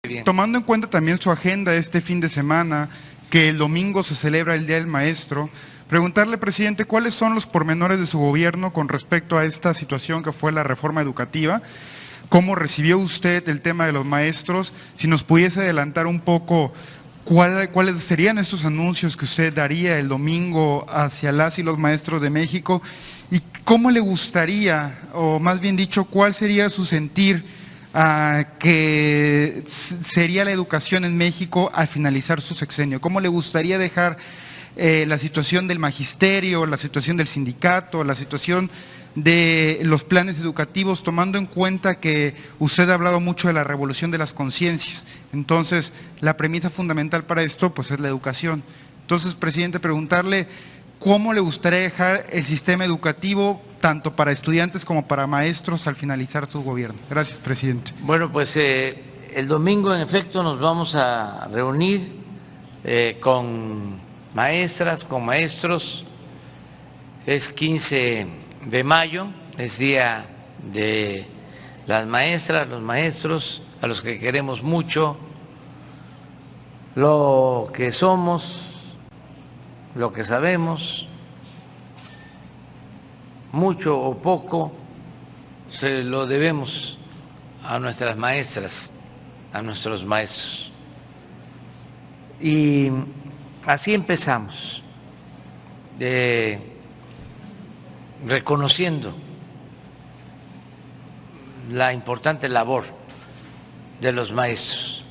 bien. Tomando en cuenta también su agenda este fin de semana, que el domingo se celebra el Día del Maestro, preguntarle, presidente, ¿cuáles son los pormenores de su gobierno con respecto a esta situación que fue la reforma educativa? ¿Cómo recibió usted el tema de los maestros? Si nos pudiese adelantar un poco, ¿cuáles serían estos anuncios que usted daría el domingo hacia las y los maestros de México? ¿Y cómo le gustaría, o más bien dicho, cuál sería su sentir que sería la educación en México al finalizar su sexenio? ¿Cómo le gustaría dejar la situación del magisterio, la situación del sindicato, la situación de los planes educativos, tomando en cuenta que usted ha hablado mucho de la revolución de las conciencias? Entonces, la premisa fundamental para esto, pues, es la educación. Entonces, presidente, preguntarle cómo le gustaría dejar el sistema educativo, tanto para estudiantes como para maestros, al finalizar su gobierno. Gracias, presidente. Bueno, pues el domingo, en efecto, nos vamos a reunir con maestras, con maestros. Es 15 de mayo, es día de las maestras, los maestros, a los que queremos mucho, lo que somos, lo que sabemos, mucho o poco, se lo debemos a nuestras maestras, a nuestros maestros. Y así empezamos, reconociendo la importante labor de los maestros,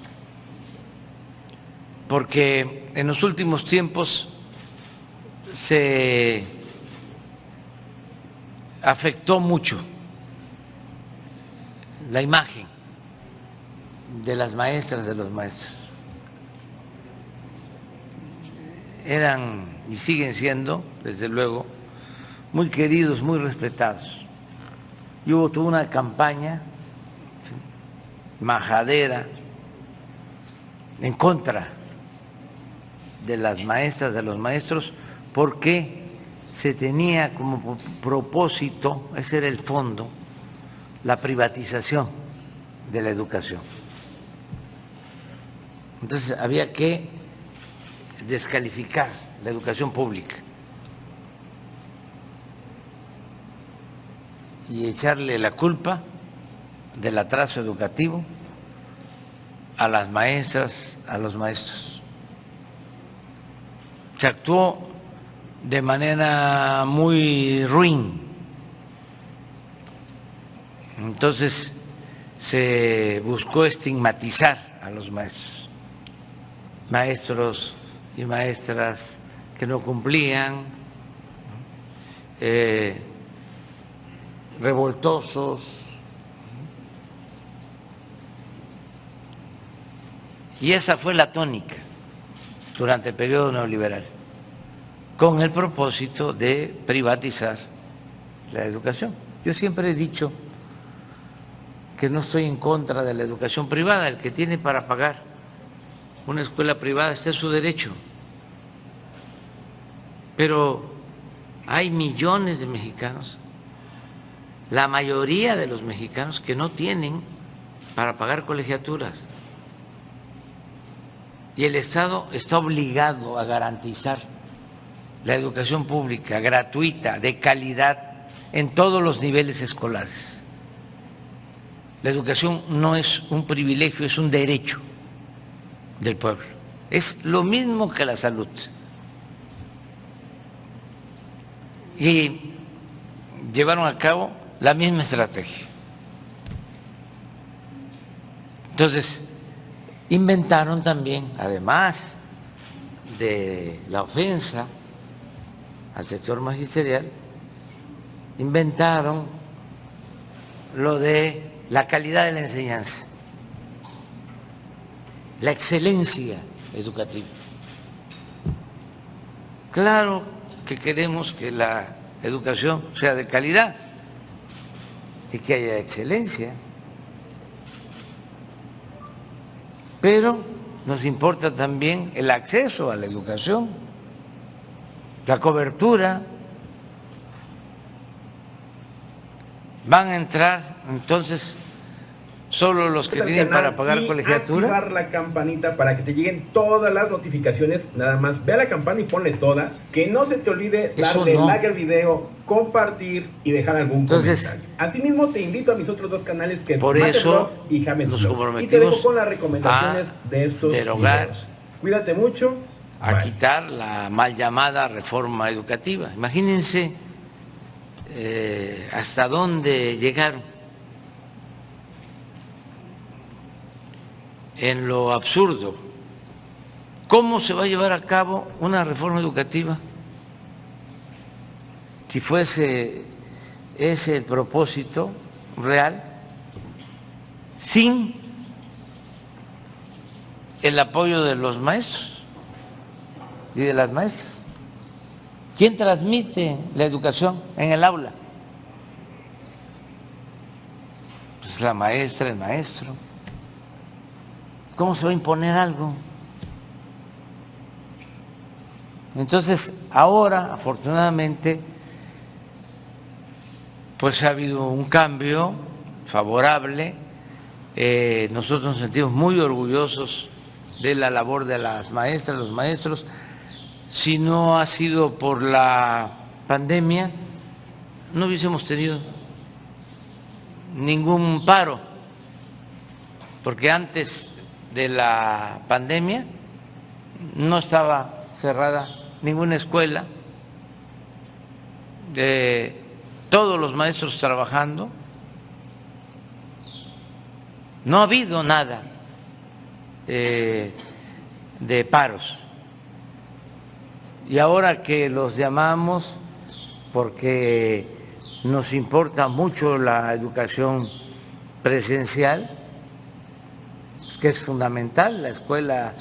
porque en los últimos tiempos se afectó mucho la imagen de las maestras, de los maestros. Eran y siguen siendo, desde luego, muy queridos, muy respetados. Y hubo toda una campaña majadera en contra de las maestras, de los maestros, porque se tenía como propósito, ese era el fondo, la privatización de la educación. Entonces había que descalificar la educación pública y echarle la culpa del atraso educativo a las maestras, a los maestros. Se actuó de manera muy ruin. Entonces se buscó estigmatizar a los maestros, maestros y maestras que no cumplían, revoltosos. Y esa fue la tónica durante el periodo neoliberal, con el propósito de privatizar la educación. Yo siempre he dicho que no estoy en contra de la educación privada. El que tiene para pagar una escuela privada está en su derecho. Pero hay millones de mexicanos, la mayoría de los mexicanos, que no tienen para pagar colegiaturas. Y el Estado está obligado a garantizar la educación pública, gratuita, de calidad, en todos los niveles escolares. La educación no es un privilegio, es un derecho del pueblo. Es lo mismo que la salud. Y llevaron a cabo la misma estrategia. Entonces, inventaron también, además de la ofensa al sector magisterial, inventaron lo de la calidad de la enseñanza, la excelencia educativa. Claro que queremos que la educación sea de calidad y que haya excelencia, pero nos importa también el acceso a la educación, la cobertura. Van a entrar entonces solo los que tienen para pagar colegiatura. Activar la campanita para que te lleguen todas las notificaciones. Nada más ve a la campana y ponle todas. Que no se te olvide darle like al video, compartir y dejar algún comentario. Asimismo te invito a mis otros dos canales, que es Mate Vlogs y James nos Vlogs. comprometimos Y te dejo con las recomendaciones de estos derogar, videos. Cuídate mucho. A quitar la mal llamada reforma educativa. Imagínense hasta dónde llegaron en lo absurdo. ¿Cómo se va a llevar a cabo una reforma educativa si fuese ese el propósito real, sin el apoyo de los maestros y de las maestras? ¿Quién transmite la educación en el aula? Pues la maestra, el maestro. ¿Cómo se va a imponer algo? Entonces, ahora, afortunadamente, pues ha habido un cambio favorable. Nosotros nos sentimos muy orgullosos de la labor de las maestras, los maestros. Si no ha sido por la pandemia, no hubiésemos tenido ningún paro, porque antes de la pandemia no estaba cerrada ninguna escuela, todos los maestros trabajando, no ha habido nada de paros. Y ahora que los llamamos, porque nos importa mucho la educación presencial, pues que es fundamental, la escuela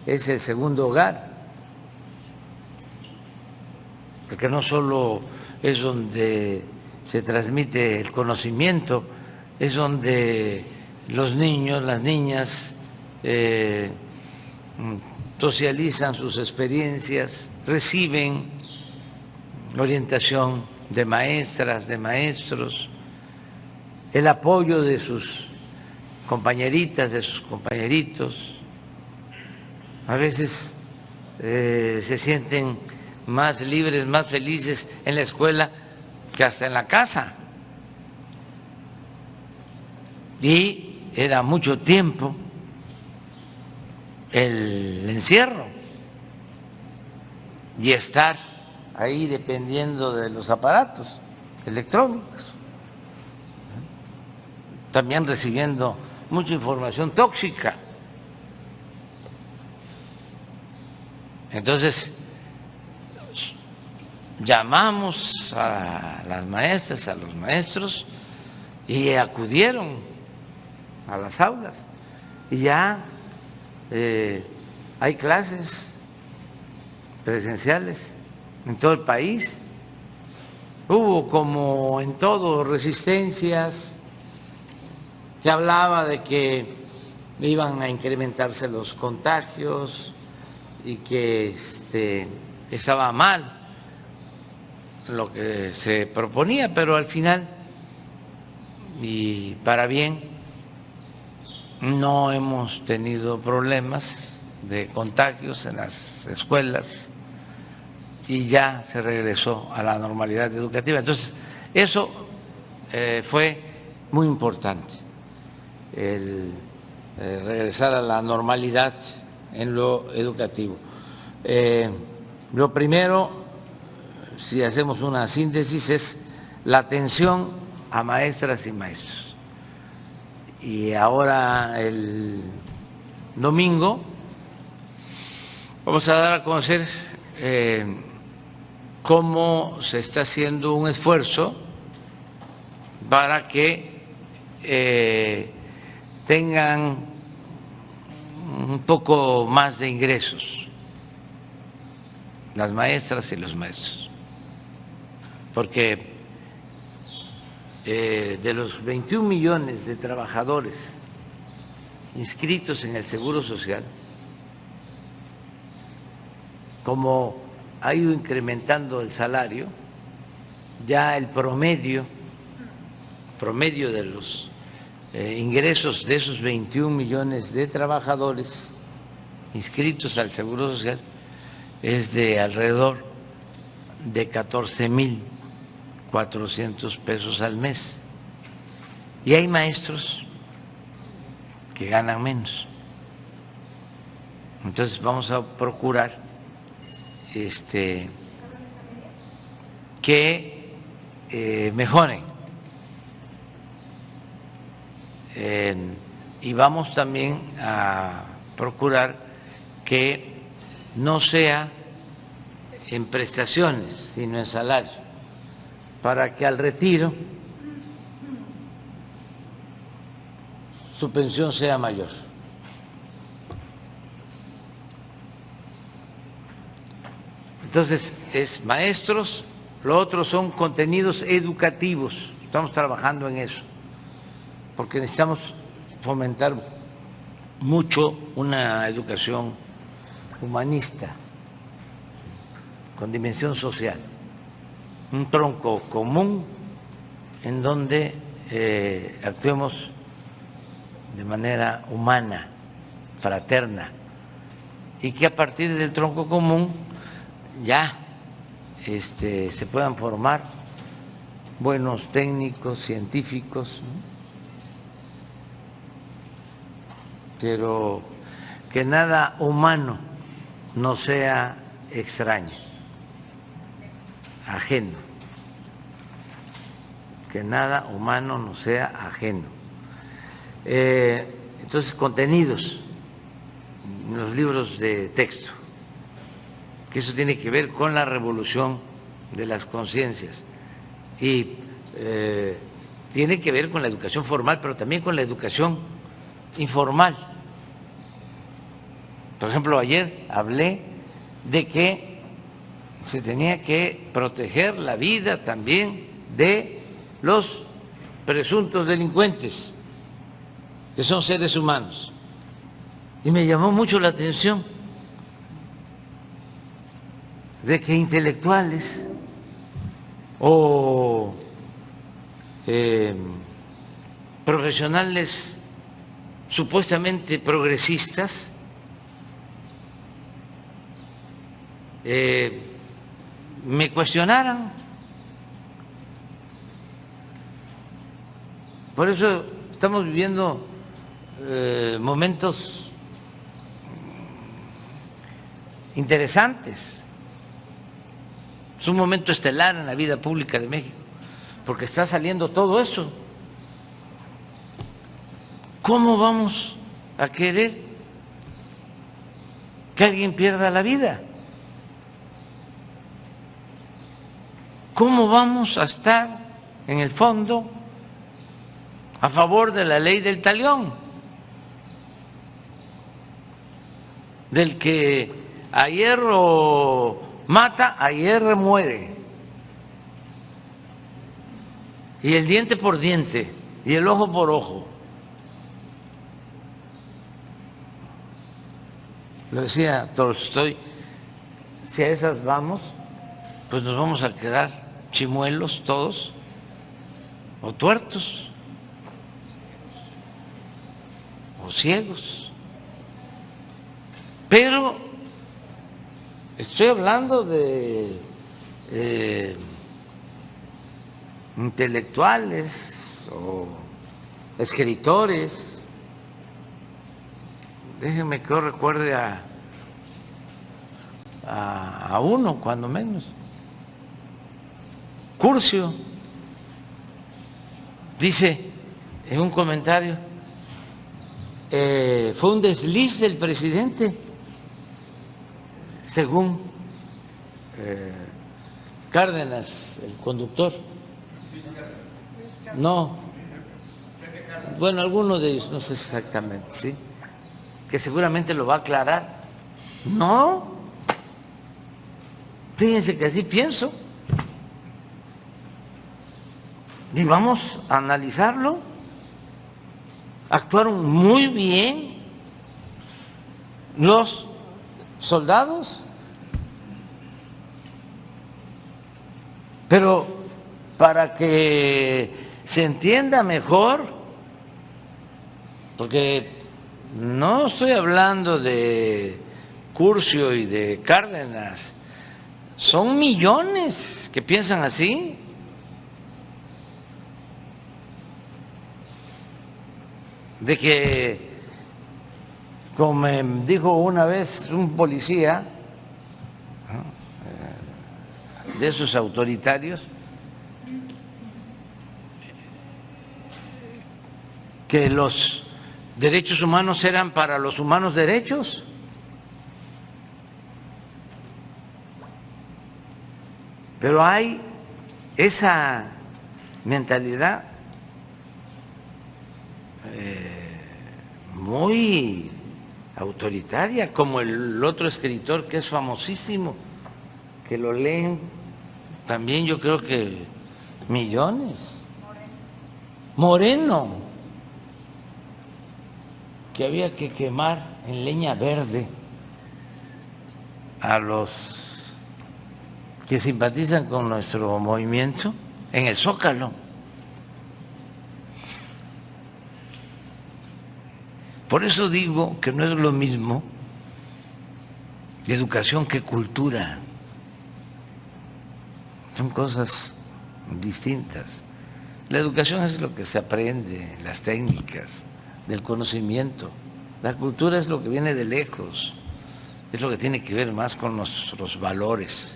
es el segundo hogar, porque no solo es donde se transmite el conocimiento, es donde los niños, las niñas socializan sus experiencias, reciben orientación de maestras, de maestros, el apoyo de sus compañeritas, de sus compañeritos. A veces se sienten más libres, más felices en la escuela que hasta en la casa. Y era mucho tiempo el encierro y estar ahí dependiendo de los aparatos electrónicos, también recibiendo mucha información tóxica. Entonces, llamamos a las maestras, a los maestros, y acudieron a las aulas, y ya hay clases presenciales en todo el país. Hubo, como en todo, resistencias. Se hablaba de que iban a incrementarse los contagios y que estaba mal lo que se proponía, pero al final, y para bien, no hemos tenido problemas de contagios en las escuelas y ya se regresó a la normalidad educativa. Entonces, eso fue muy importante, el regresar a la normalidad en lo educativo. Lo primero, si hacemos una síntesis, es la atención a maestras y maestros. Y ahora el domingo vamos a dar a conocer cómo se está haciendo un esfuerzo para que tengan un poco más de ingresos las maestras y los maestros, porque de los 21 millones de trabajadores inscritos en el Seguro Social, como ha ido incrementando el salario, ya el promedio de los ingresos de esos 21 millones de trabajadores inscritos al Seguro Social es de alrededor de 14,400 pesos al mes. Y hay maestros que ganan menos. Entonces vamos a procurar que mejoren. Y vamos también a procurar que no sea en prestaciones, sino en salario, para que al retiro su pensión sea mayor. Entonces, es maestros, lo otro son contenidos educativos, estamos trabajando en eso, porque necesitamos fomentar mucho una educación humanista, con dimensión social, un tronco común en donde actuemos de manera humana, fraterna, y que a partir del tronco común ya se puedan formar buenos técnicos, científicos, ¿no? Pero que nada humano no sea extraño, ajeno, que nada humano no sea ajeno. Entonces, contenidos, los libros de texto, que eso tiene que ver con la revolución de las conciencias y tiene que ver con la educación formal, pero también con la educación informal. Por ejemplo, ayer hablé de que se tenía que proteger la vida también de los presuntos delincuentes, que son seres humanos. Y me llamó mucho la atención de que intelectuales o profesionales supuestamente progresistas me cuestionaran. Por eso estamos viviendo momentos interesantes. Es un momento estelar en la vida pública de México, porque está saliendo todo eso. ¿Cómo vamos a querer que alguien pierda la vida? ¿Cómo vamos a estar en el fondo a favor de la ley del talión, del que a hierro mata, a hierro muere, y el diente por diente y el ojo por ojo? Lo decía Tolstoy, si a esas vamos, pues nos vamos a quedar chimuelos todos o tuertos o ciegos. Pero estoy hablando de intelectuales o escritores. Déjenme que yo recuerde a uno, cuando menos. Curcio dice en un comentario, fue un desliz del presidente, según Cárdenas, el conductor. No, bueno, alguno de ellos, no sé exactamente, sí, que seguramente lo va a aclarar. No, fíjense que así pienso. Y vamos a analizarlo. Actuaron muy bien los soldados, pero para que se entienda mejor porque no estoy hablando de Curcio y de Cárdenas, son millones que piensan así. De que, como me dijo una vez un policía, de esos autoritarios, que los derechos humanos eran para los humanos derechos. Pero hay esa mentalidad muy autoritaria, como el otro escritor que es famosísimo, que lo leen también yo creo que millones. Moreno, que había que quemar en leña verde a los que simpatizan con nuestro movimiento en el Zócalo. Por eso digo que no es lo mismo educación que cultura. Son cosas distintas. La educación es lo que se aprende, las técnicas del conocimiento. La cultura es lo que viene de lejos, es lo que tiene que ver más con nuestros valores,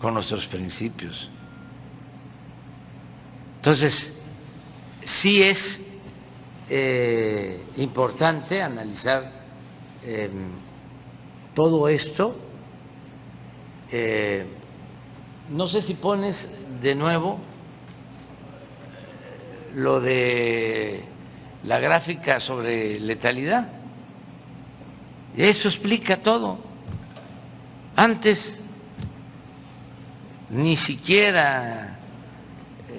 con nuestros principios. Entonces, sí es importante analizar todo esto. No sé si pones de nuevo lo de la gráfica sobre letalidad. Eso explica todo. Antes ni siquiera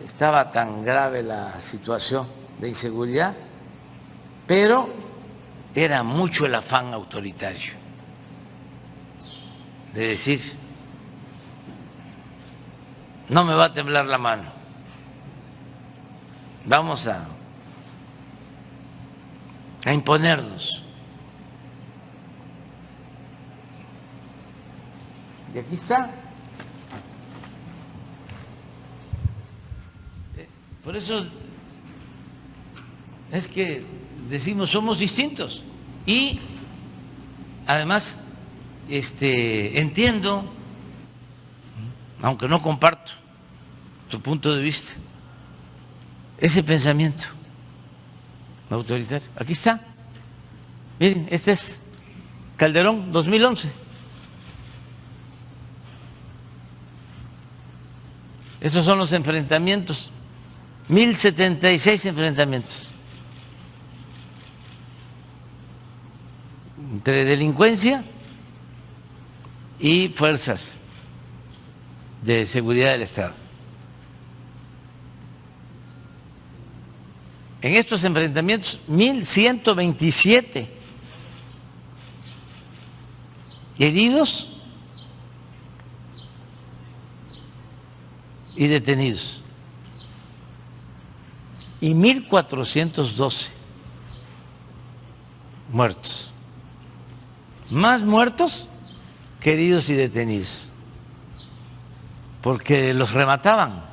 estaba tan grave la situación de inseguridad, pero era mucho el afán autoritario de decir, no me va a temblar la mano, vamos a imponernos. Y aquí está. Por eso es que decimos somos distintos y además entiendo, aunque no comparto tu punto de vista, ese pensamiento autoritario. Aquí está. Miren, este es Calderón 2011. Esos son los enfrentamientos. 1076 enfrentamientos entre delincuencia y fuerzas de seguridad del Estado. En estos enfrentamientos, 1127 heridos y detenidos. Y 1412 muertos. Más muertos que heridos y detenidos. Porque los remataban.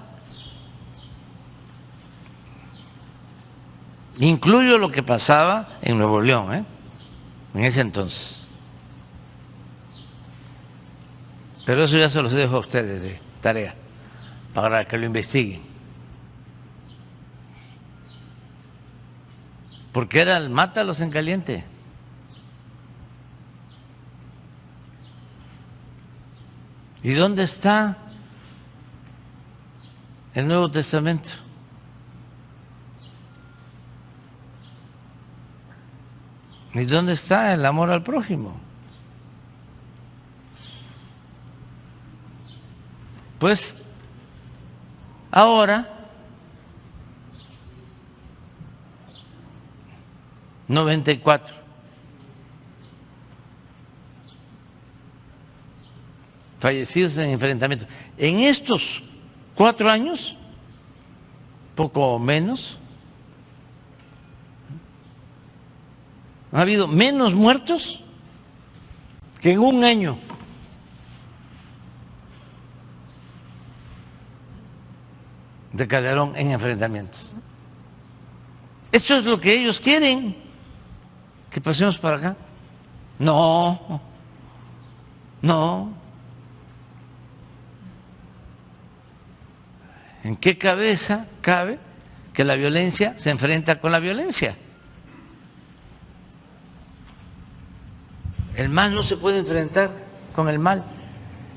Incluyo lo que pasaba en Nuevo León, en ese entonces. Pero eso ya se los dejo a ustedes de tarea, para que lo investiguen. Porque era el mátalos en caliente. ¿Y dónde está el Nuevo Testamento? ¿Y dónde está el amor al prójimo? Pues ahora 94 fallecidos en enfrentamientos. En estos 4 años, poco menos, ha habido menos muertos que en un año. De Calderón en enfrentamientos. Esto es lo que ellos quieren, que pasemos para acá. No, no. ¿En qué cabeza cabe que la violencia se enfrenta con la violencia? El mal no se puede enfrentar con el mal.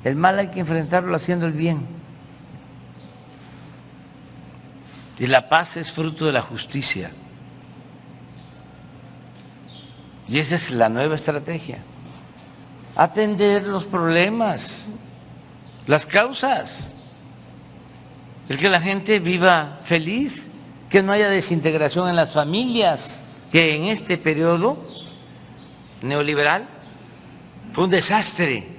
El mal hay que enfrentarlo haciendo el bien. Y la paz es fruto de la justicia. Y esa es la nueva estrategia. Atender los problemas, las causas. El que la gente viva feliz, que no haya desintegración en las familias, que en este periodo neoliberal fue un desastre.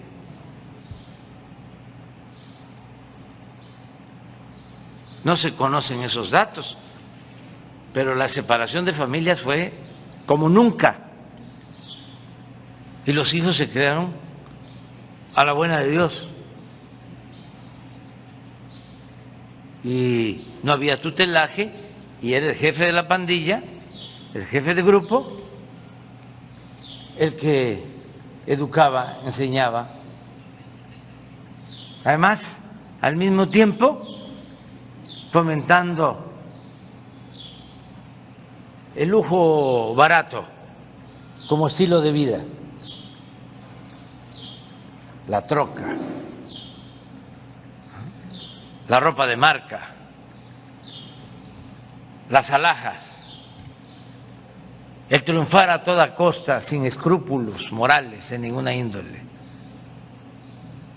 No se conocen esos datos, pero la separación de familias fue como nunca. Y los hijos se quedaron a la buena de Dios. Y no había tutelaje, y era el jefe de la pandilla, el jefe de grupo, el que educaba, enseñaba. Además, al mismo tiempo, fomentando el lujo barato como estilo de vida, la troca, la ropa de marca, las alhajas, el triunfar a toda costa sin escrúpulos morales en ninguna índole,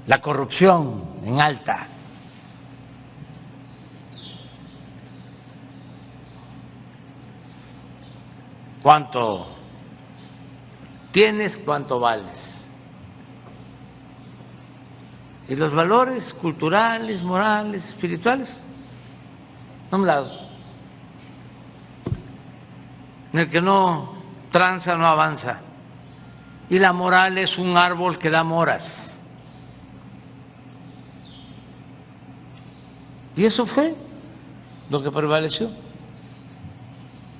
la corrupción en alta. ¿Cuánto tienes? ¿Cuánto vales? Y los valores culturales, morales, espirituales, a un lado. En el que no tranza, no avanza. Y la moral es un árbol que da moras. Y eso fue lo que prevaleció.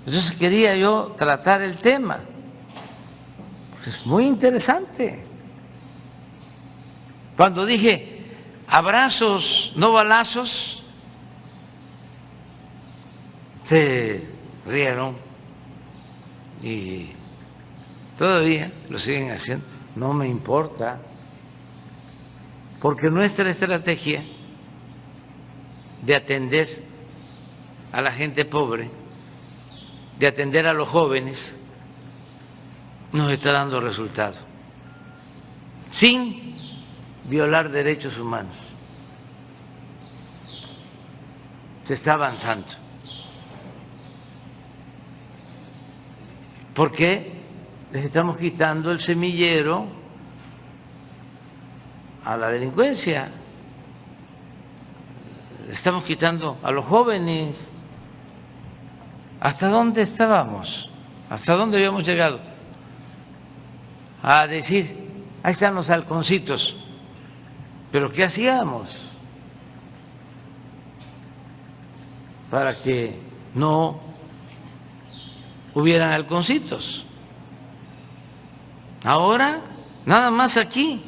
Entonces quería yo tratar el tema. Es muy interesante. Cuando dije abrazos, no balazos, se rieron y todavía lo siguen haciendo. No me importa, porque nuestra estrategia de atender a la gente pobre, de atender a los jóvenes, nos está dando resultados, sin violar derechos humanos. Se está avanzando. Porque les estamos quitando el semillero a la delincuencia, le estamos quitando a los jóvenes. ¿Hasta dónde estábamos? ¿Hasta dónde habíamos llegado? A decir, ahí están los halconcitos. ¿Pero qué hacíamos para que no hubieran halconcitos? Ahora, nada más aquí,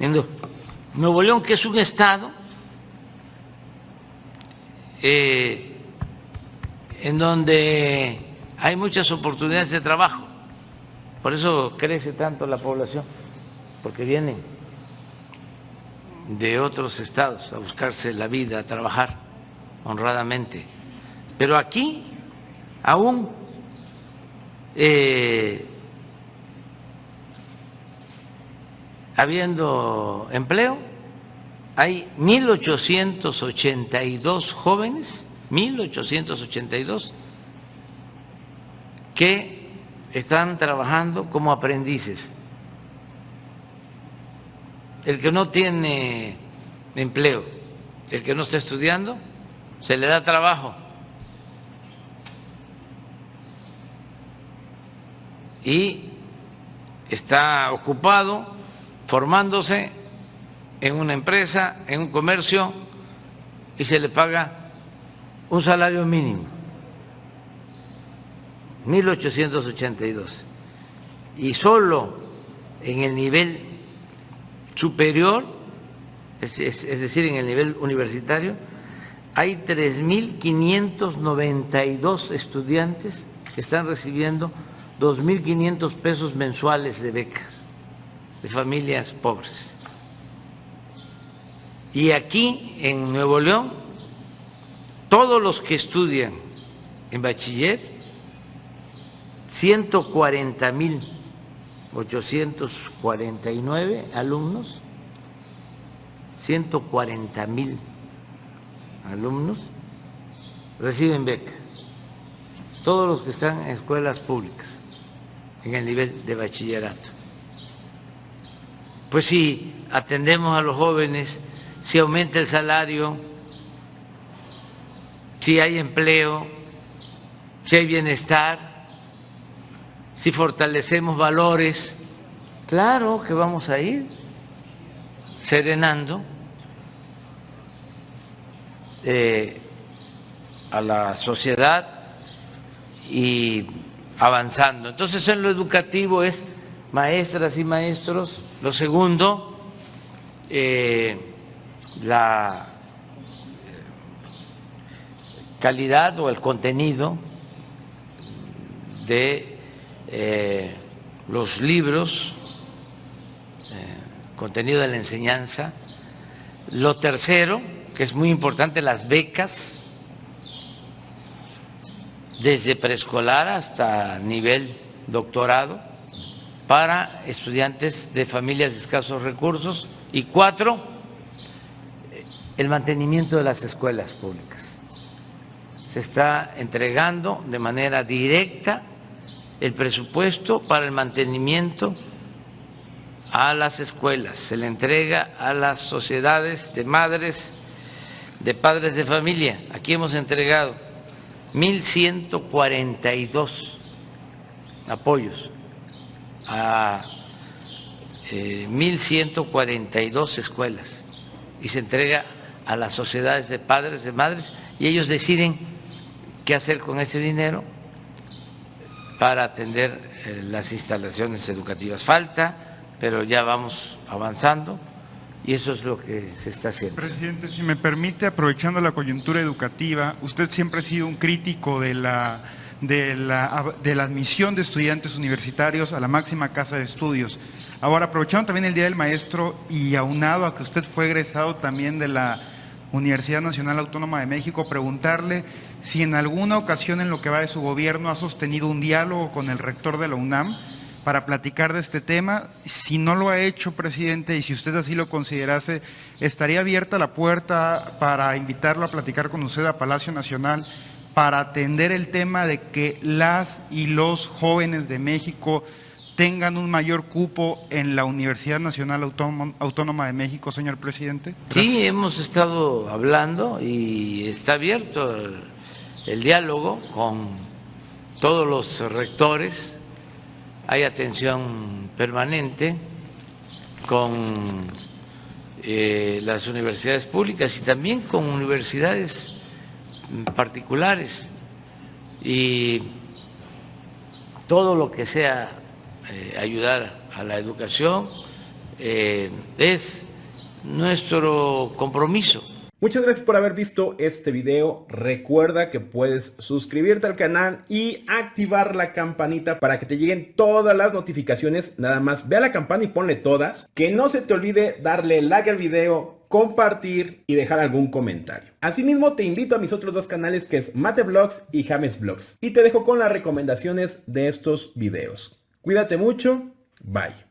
en Nuevo León, que es un estado en donde hay muchas oportunidades de trabajo. Por eso crece tanto la población, porque vienen de otros estados a buscarse la vida, a trabajar honradamente. Pero aquí, aún habiendo empleo, hay 1,882 jóvenes, 1,882, que están trabajando como aprendices. El que no tiene empleo, el que no está estudiando, se le da trabajo. y está ocupado formándose en una empresa, en un comercio, y se le paga un salario mínimo, 1,882. Y solo en el nivel superior, es decir, en el nivel universitario, hay 3,592 estudiantes que están recibiendo 2,500 pesos mensuales de becas de familias pobres. Y aquí en Nuevo León, todos los que estudian en bachiller, 140,849 alumnos, 140,000 alumnos reciben beca. Todos los que están en escuelas públicas, en el nivel de bachillerato. Pues si atendemos a los jóvenes, si aumenta el salario, si hay empleo, si hay bienestar, si fortalecemos valores, claro que vamos a ir serenando a la sociedad y avanzando. Entonces, en lo educativo es maestras y maestros. Lo segundo, la calidad o el contenido de los libros, contenido de la enseñanza. Lo tercero, que es muy importante, las becas, desde preescolar hasta nivel doctorado, para estudiantes de familias de escasos recursos. Y 4, el mantenimiento de las escuelas públicas. Se está entregando de manera directa el presupuesto para el mantenimiento a las escuelas, se le entrega a las sociedades de madres, de padres de familia. Aquí hemos entregado 1,142 apoyos a 1,142 escuelas y se entrega a las sociedades de padres, de madres, y ellos deciden qué hacer con ese dinero para atender las instalaciones educativas. Falta, pero ya vamos avanzando y eso es lo que se está haciendo. Presidente, si me permite, aprovechando la coyuntura educativa, usted siempre ha sido un crítico de la admisión de estudiantes universitarios a la máxima casa de estudios. Ahora, aprovechando también el Día del Maestro y aunado a que usted fue egresado también de la Universidad Nacional Autónoma de México, preguntarle si en alguna ocasión en lo que va de su gobierno ha sostenido un diálogo con el rector de la UNAM para platicar de este tema. Si no lo ha hecho, presidente, y si usted así lo considerase, ¿estaría abierta la puerta para invitarlo a platicar con usted a Palacio Nacional para atender el tema de que las y los jóvenes de México tengan un mayor cupo en la Universidad Nacional Autónoma de México, señor presidente? Gracias. Sí, hemos estado hablando y está abierto el diálogo con todos los rectores. Hay atención permanente con las universidades públicas y también con universidades particulares, y todo lo que sea ayudar a la educación es nuestro compromiso. Muchas gracias por haber visto este video. Recuerda que puedes suscribirte al canal y activar la campanita para que te lleguen todas las notificaciones. Nada más ve a la campana y ponle todas. Que no se te olvide darle like al video, compartir y dejar algún comentario. Asimismo te invito a mis otros dos canales, que es Mate Vlogs y James Vlogs. Y te dejo con las recomendaciones de estos videos. Cuídate mucho. Bye.